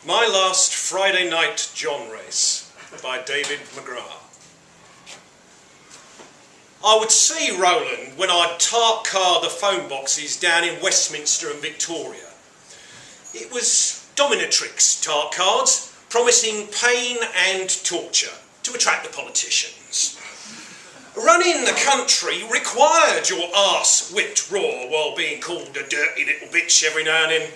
My Last Friday Night John Race by David McGrath. I would see Roland when I'd tart-card the phone boxes down in Westminster and Victoria. It was dominatrix tart-cards, promising pain and torture to attract the politicians. Running the country required your arse whipped raw while being called a dirty little bitch every now and then.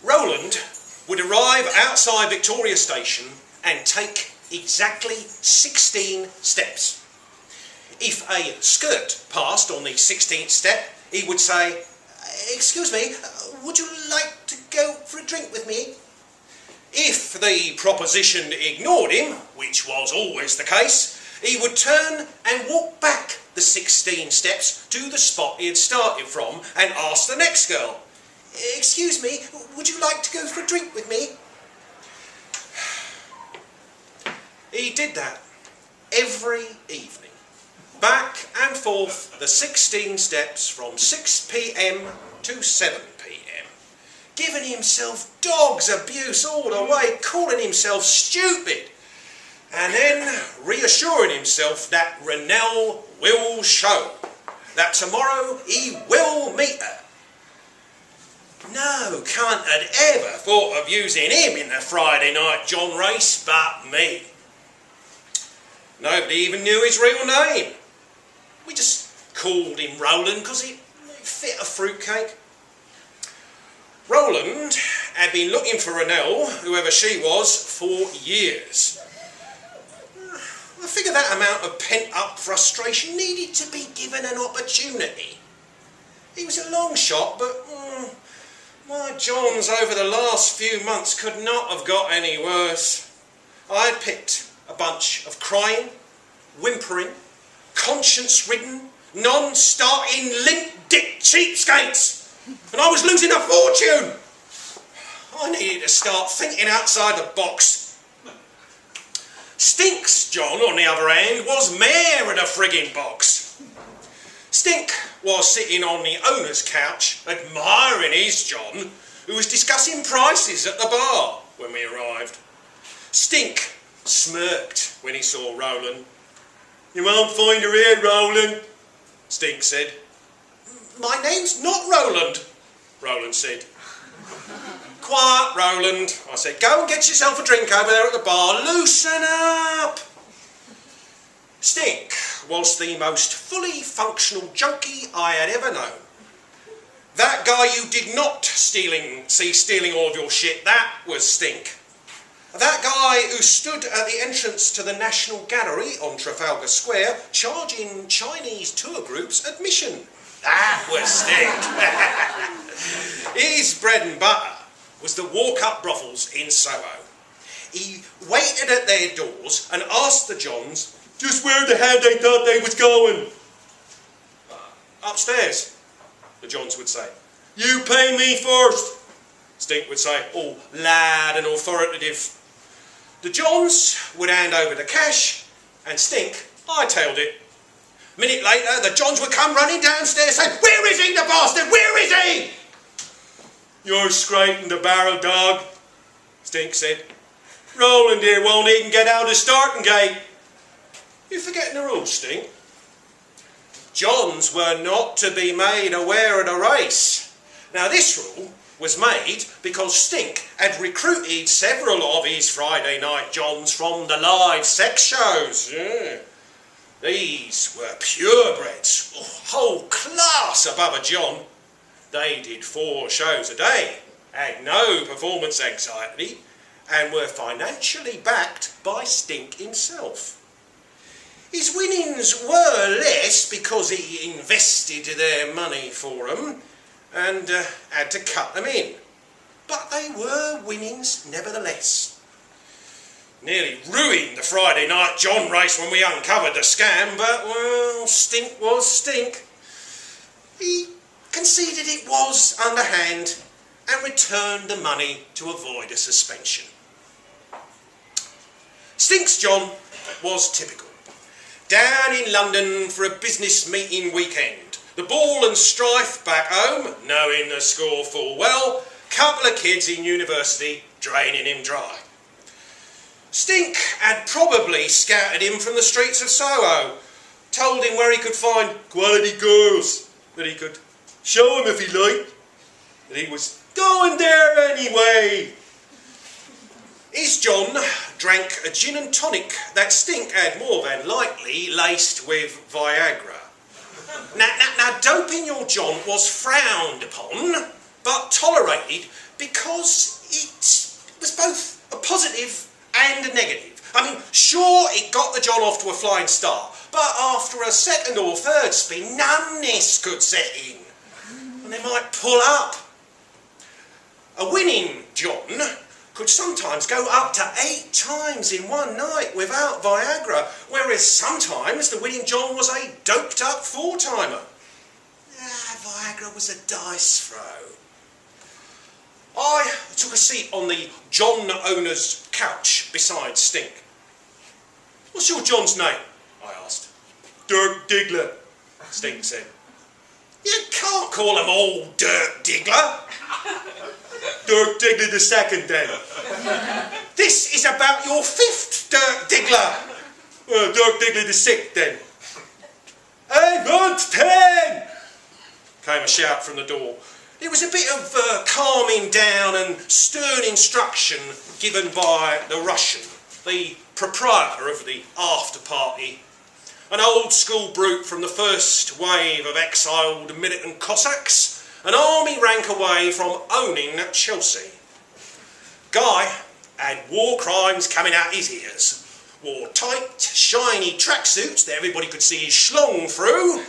Roland would arrive outside Victoria Station and take exactly 16 steps. If a skirt passed on the 16th step, he would say, "Excuse me, would you like to go for a drink with me?" If the proposition ignored him, which was always the case, he would turn and walk back the 16 steps to the spot he had started from and ask the next girl, "Excuse me, would you like to go for a drink with me?" He did that every evening, back and forth the 16 steps from 6 p.m. to 7 p.m, giving himself dog's abuse all the way, calling himself stupid, and then reassuring himself that Rennell will show, that tomorrow he will meet her. No cunt had ever thought of using him in the Friday Night John Race but me. Nobody even knew his real name. We just called him Roland because he fit a fruitcake. Roland had been looking for Rennell, whoever she was, for years. I figure that amount of pent-up frustration needed to be given an opportunity. He was a long shot, but my Johns over the last few months could not have got any worse. I had picked a bunch of crying, whimpering, conscience-ridden, non-starting, limp-dick cheapskates, and I was losing a fortune. I needed to start thinking outside the box. Stink's John, on the other hand, was mayor of the frigging box. Stink was sitting on the owner's couch, admiring his John, who was discussing prices at the bar when we arrived. Stink smirked when he saw Roland. "You won't find her here, Roland," Stink said. "My name's not Roland," Roland said. "Quiet, Roland," I said. "Go and get yourself a drink over there at the bar. Loosen up." Stink was the most fully functional junkie I had ever known. That guy you did not see stealing all of your shit, that was Stink. That guy who stood at the entrance to the National Gallery on Trafalgar Square charging Chinese tour groups admission, that was Stink. His bread and butter was the walk-up brothels in Soho. He waited at their doors and asked the Johns just where the hell they thought they was going. "Upstairs," the Johns would say. "You pay me first," Stink would say, all loud and authoritative. The Johns would hand over the cash, and Stink hightailed it. A minute later, the Johns would come running downstairs saying, "Where is he, the bastard? Where is he?" "You're scraping the barrel, dog," Stink said. "Roland here won't even get out of the starting gate." "You're forgetting the rules, Stink." Johns were not to be made aware of the race. Now this rule was made because Stink had recruited several of his Friday Night Johns from the live sex shows. Yeah. These were purebreds, a whole class above a John. They did 4 shows a day, had no performance anxiety, and were financially backed by Stink himself. His winnings were less because he invested their money for them and had to cut them in. But they were winnings nevertheless. Nearly ruined the Friday Night John Race when we uncovered the scam, but, well, Stink was Stink. He conceded it was underhand and returned the money to avoid a suspension. Stink's John was typical. Down in London for a business meeting weekend. The ball and strife back home, knowing the score full well, couple of kids in university draining him dry. Stink had probably scouted him from the streets of Soho, told him where he could find quality girls, that he could show him if he liked, that he was going there anyway. His John drank a gin and tonic that Stink had more than likely laced with Viagra. Now, doping your John was frowned upon, but tolerated because it was both a positive and a negative. I mean, sure, it got the John off to a flying start, but after a second or third spin, numbness could set in, and they might pull up. A winning John could sometimes go up to 8 times in one night without Viagra, whereas sometimes the winning John was a doped-up 4-timer. Viagra was a dice throw. I took a seat on the John owner's couch beside Stink. "What's your John's name?" I asked. "Dirk Diggler," Stink said. "You can't call them all Dirk Diggler." "Dirk Diggler the second, then." "This is about your 5th Dirk Diggler." "Dirk Diggler the 6th, then." "I want 10!" came a shout from the door. It was a bit of calming down and stern instruction given by the Russian, the proprietor of the after-party, an old-school brute from the first wave of exiled militant Cossacks, an army rank away from owning Chelsea. Guy had war crimes coming out his ears, wore tight, shiny tracksuits that everybody could see his schlong through,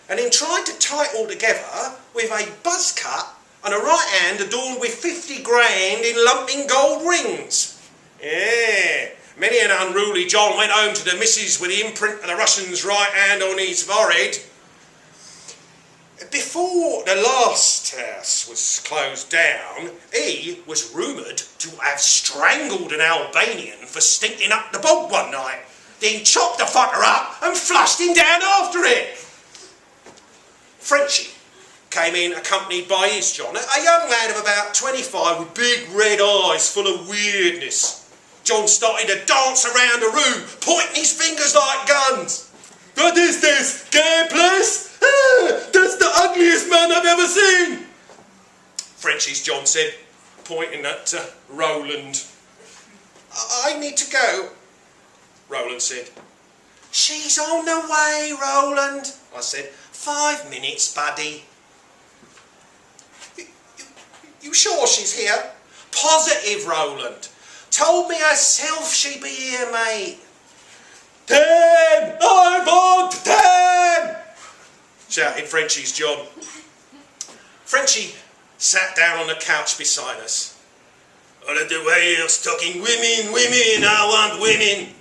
and then tried to tie it all together with a buzz cut and a right hand adorned with 50 grand in lumping gold rings. Yeah, many an unruly John went home to the missus with the imprint of the Russian's right hand on his forehead. Before the last house was closed down, he was rumoured to have strangled an Albanian for stinking up the bog one night, then chopped the fucker up and flushed him down after it. Frenchie came in accompanied by his John, a young lad of about 25 with big red eyes full of weirdness. John started to dance around the room, pointing his fingers like guns. "What is this, gay place? That's the ugliest man I've ever seen!" Frenchie's John said, pointing at Roland. "I need to go," Roland said. "She's on the way, Roland," I said. 5 minutes, buddy." You sure she's here?" "Positive, Roland. Told me herself she'd be here, mate." 10! I want 10! shouted Frenchie's John. Frenchie sat down on the couch beside us. "All of the way you're talking women, I want women,"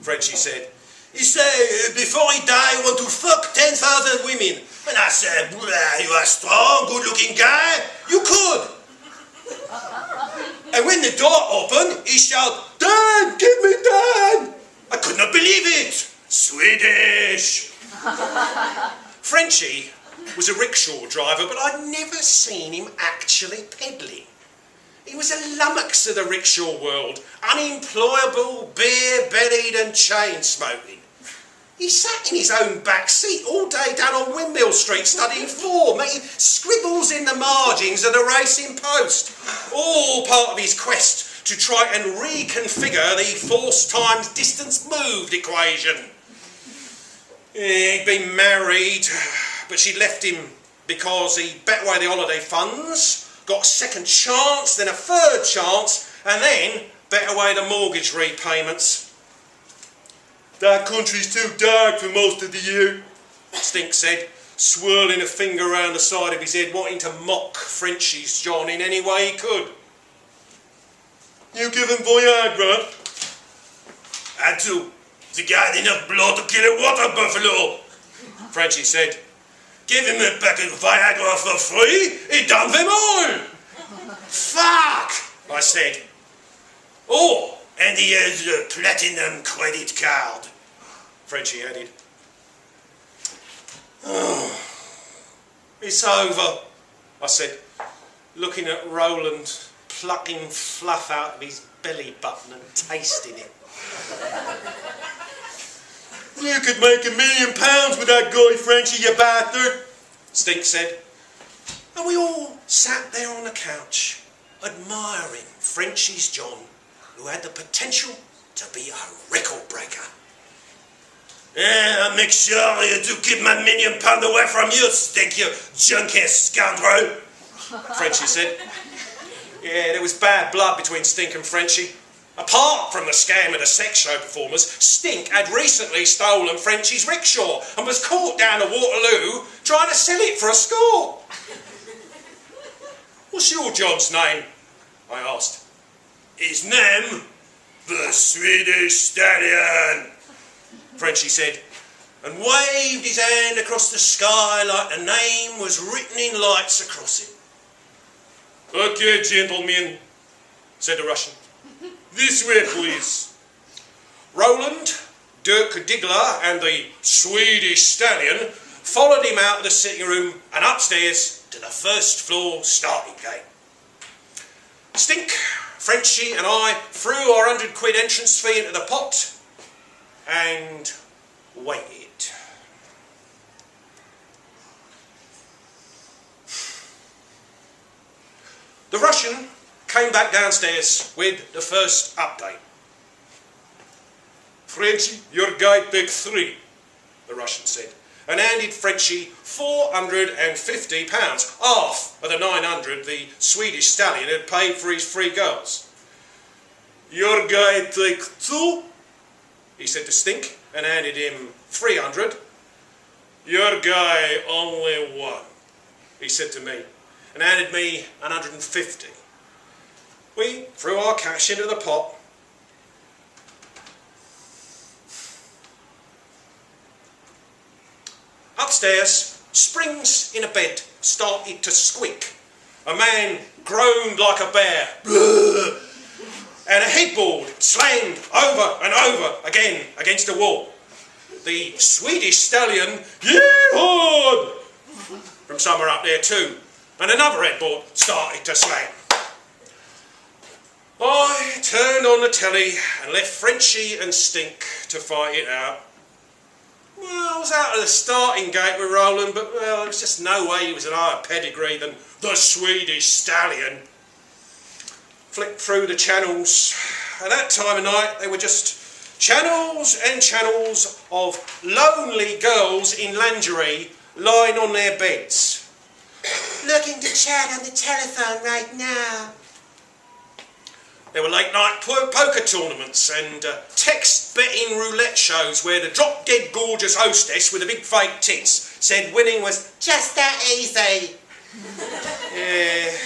Frenchie said. "He said, before he died, I want to fuck 10,000 women. And I said, you are strong, good-looking guy. You could." And when the door opened, he shouted, "Dan, give me Dan!" I could not believe it. Swedish. Frenchie was a rickshaw driver, but I'd never seen him actually peddling. He was a lummox of the rickshaw world, unemployable, beer-bellied and chain-smoking. He sat in his own back seat all day down on Windmill Street studying form, making scribbles in the margins of the Racing Post, all part of his quest to try and reconfigure the force times distance moved equation. He'd been married, but she'd left him because he bet away the holiday funds, got a second chance, then a third chance, and then bet away the mortgage repayments. "That country's too dark for most of the year," Stink said, swirling a finger round the side of his head, wanting to mock Frenchie's John in any way he could. "You give him Viagra?" "I do. The guy had enough blood to kill a water buffalo," Frenchie said. "Give him a pack of Viagra for free, he done them all." "Fuck," I said. "Oh, and he has a platinum credit card," Frenchie added. "Oh, it's over," I said. looking at Roland plucking fluff out of his belly button and tasting it. "You could make £1 million with that guy, Frenchy, you bastard," Stink said. And we all sat there on the couch, admiring Frenchy's John, who had the potential to be a record breaker. "I'll make sure you do keep my £1 million away from you, Stink, you junkie scoundrel," Frenchy said. Yeah, there was bad blood between Stink and Frenchy. Apart from the scam of the sex show performers, Stink had recently stolen Frenchy's rickshaw and was caught down at Waterloo trying to sell it for a score. "What's your John's name?" I asked. "His name? The Swedish Stallion," Frenchy said, and waved his hand across the sky like the name was written in lights across it. "Okay, gentlemen," said the Russian. "This way, please." Roland, Dirk Diggler and the Swedish Stallion followed him out of the sitting room and upstairs to the first floor starting gate. Stink, Frenchy and I threw our £100 entrance fee into the pot and waited. The Russian came back downstairs with the first update. "Frenchy, your guy take 3, the Russian said, and handed Frenchy £450, half of the 900 the Swedish Stallion had paid for his 3 girls. "Your guy take 2, he said to Stink, and handed him 300. "Your guy only 1, he said to me, and handed me 150. We threw our cash into the pot. Upstairs, springs in a bed started to squeak. A man groaned like a bear. And a headboard slammed over and over again against the wall. The Swedish Stallion yee-hawed from somewhere up there too, and another headboard started to slam. I turned on the telly and left Frenchy and Stink to fight it out. Well, I was out of the starting gate with Roland, but well, there was just no way he was an higher pedigree than the Swedish Stallion. Flicked through the channels. At that time of night, they were just channels and channels of lonely girls in lingerie lying on their beds. "Looking to chat on the telephone right now." There were late night poker tournaments and text betting roulette shows where the drop dead gorgeous hostess with the big fake tits said winning was just that easy. Yeah.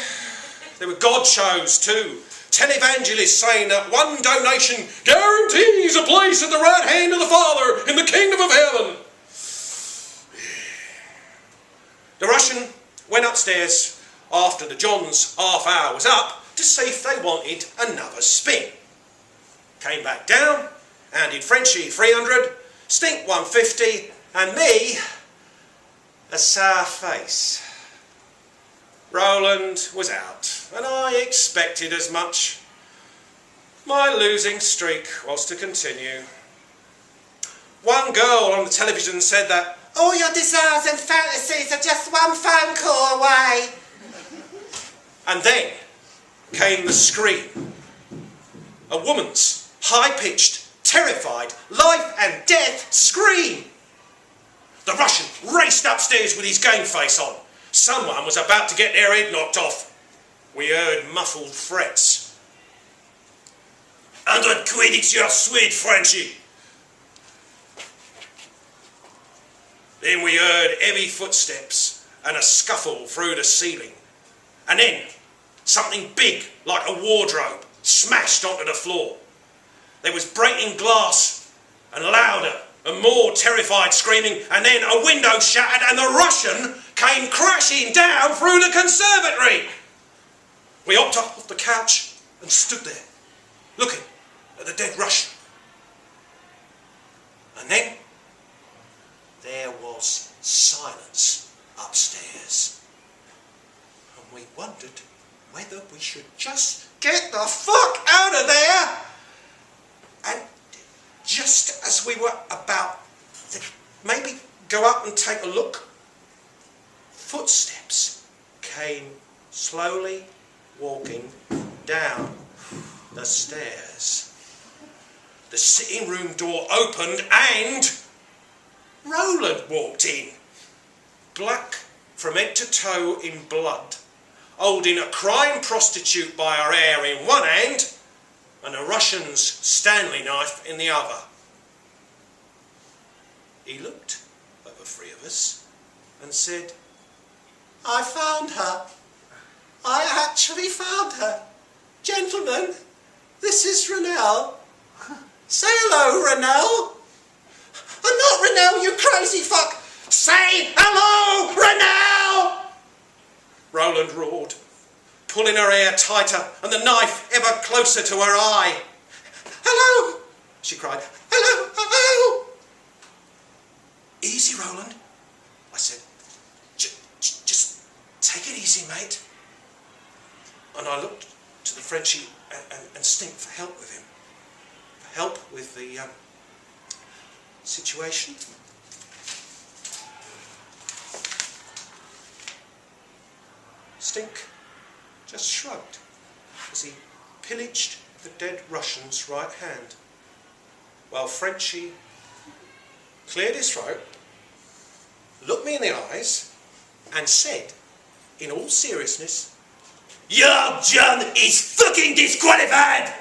There were God shows too. Televangelists saying that one donation guarantees a place at the right hand of the Father in the kingdom of heaven. The Russian went upstairs after the John's half hour was up to see if they wanted another spin. Came back down, handed Frenchy 300, Stink 150, and me a sour face. Roland was out, and I expected as much. My losing streak was to continue. One girl on the television said that all your desires and fantasies are just one phone call away. And then came the scream. A woman's high-pitched, terrified, life and death scream. The Russian raced upstairs with his game face on. Someone was about to get their head knocked off. We heard muffled threats. £100 it's your sweet, Frenchy. Then we heard heavy footsteps and a scuffle through the ceiling. And then something big, like a wardrobe, smashed onto the floor. There was breaking glass and louder and more terrified screaming, and then a window shattered and the Russian came crashing down through the conservatory. We hopped up off the couch and stood there, looking at the dead Russian. And then there was silence upstairs. And We wondered whether we should just get the fuck out of there. And just as we were about to maybe go up and take a look, footsteps came slowly walking down the stairs. The sitting room door opened and Roland walked in, black from head to toe in blood, holding a crying prostitute by her hair in one hand and a Russian's Stanley knife in the other. He looked at the three of us and said, "I found her. I actually found her. Gentlemen, this is Renelle. Say hello, Renelle." "I'm not Renelle, you crazy fuck." "Say hello, Renelle!" Roland roared, pulling her hair tighter and the knife ever closer to her eye. "Hello!" she cried. "Hello! Hello!" "Easy, Roland," I said. Just take it easy, mate." And I looked to the Frenchie and Stink for help with him. For help with the situation. Stink just shrugged as he pillaged the dead Russian's right hand, while Frenchie cleared his throat, looked me in the eyes, and said, in all seriousness, "Your John is fucking disqualified!"